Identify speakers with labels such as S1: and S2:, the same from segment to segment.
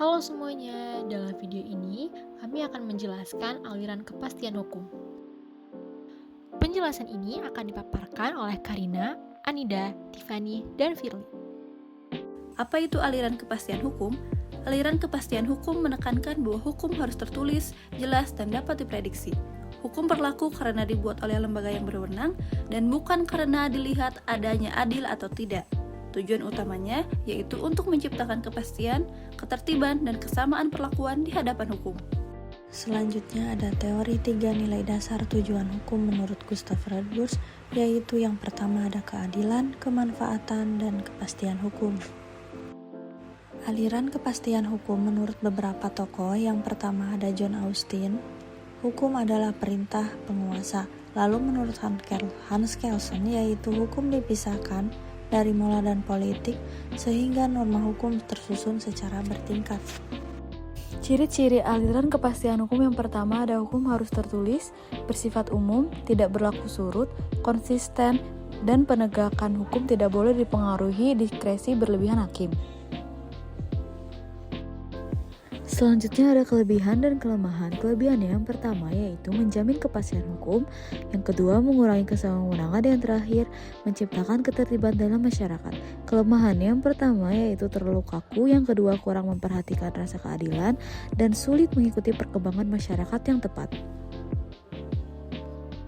S1: Halo semuanya, dalam video ini kami akan menjelaskan aliran kepastian hukum. Penjelasan ini akan dipaparkan oleh Karina, Anida, Tiffany, dan Firly.
S2: Apa itu aliran kepastian hukum? Aliran kepastian hukum menekankan bahwa hukum harus tertulis, jelas, dan dapat diprediksi. Hukum berlaku karena dibuat oleh lembaga yang berwenang dan bukan karena dilihat adanya adil atau tidak. Tujuan utamanya yaitu untuk menciptakan kepastian, ketertiban, dan kesamaan perlakuan di hadapan hukum.
S3: Selanjutnya ada teori 3 nilai dasar tujuan hukum menurut Gustav Radburs, yaitu yang pertama ada keadilan, kemanfaatan, dan kepastian hukum. Aliran kepastian hukum menurut beberapa tokoh, yang pertama ada John Austin, hukum adalah perintah penguasa. Lalu menurut Hans Kelsen, yaitu hukum dipisahkan dari moral dan politik sehingga norma hukum tersusun secara bertingkat. Ciri-ciri aliran kepastian hukum yang pertama ada hukum harus tertulis, bersifat umum, tidak berlaku surut, konsisten, dan penegakan hukum tidak boleh dipengaruhi diskresi berlebihan hakim. Selanjutnya ada kelebihan dan kelemahan. Kelebihannya yang pertama yaitu menjamin kepastian hukum, yang kedua mengurangi kesewenang-wenangan, dan yang terakhir menciptakan ketertiban dalam masyarakat. Kelemahannya yang pertama yaitu terlalu kaku, yang kedua kurang memperhatikan rasa keadilan, dan sulit mengikuti perkembangan masyarakat yang tepat.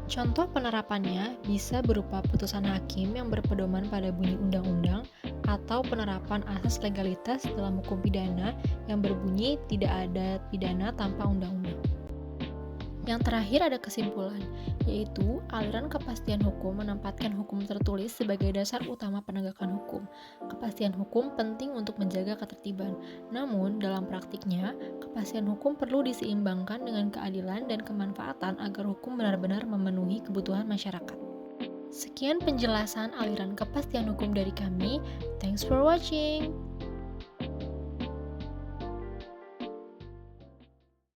S1: Contoh penerapannya bisa berupa putusan hakim yang berpedoman pada bunyi undang-undang atau penerapan asas legalitas dalam hukum pidana yang berbunyi tidak ada pidana tanpa undang-undang. Yang terakhir ada kesimpulan, yaitu aliran kepastian hukum menempatkan hukum tertulis sebagai dasar utama penegakan hukum. Kepastian hukum penting untuk menjaga ketertiban, namun dalam praktiknya, kepastian hukum perlu diseimbangkan dengan keadilan dan kemanfaatan agar hukum benar-benar memenuhi kebutuhan masyarakat. Sekian penjelasan aliran kepastian hukum dari kami. Thanks for watching.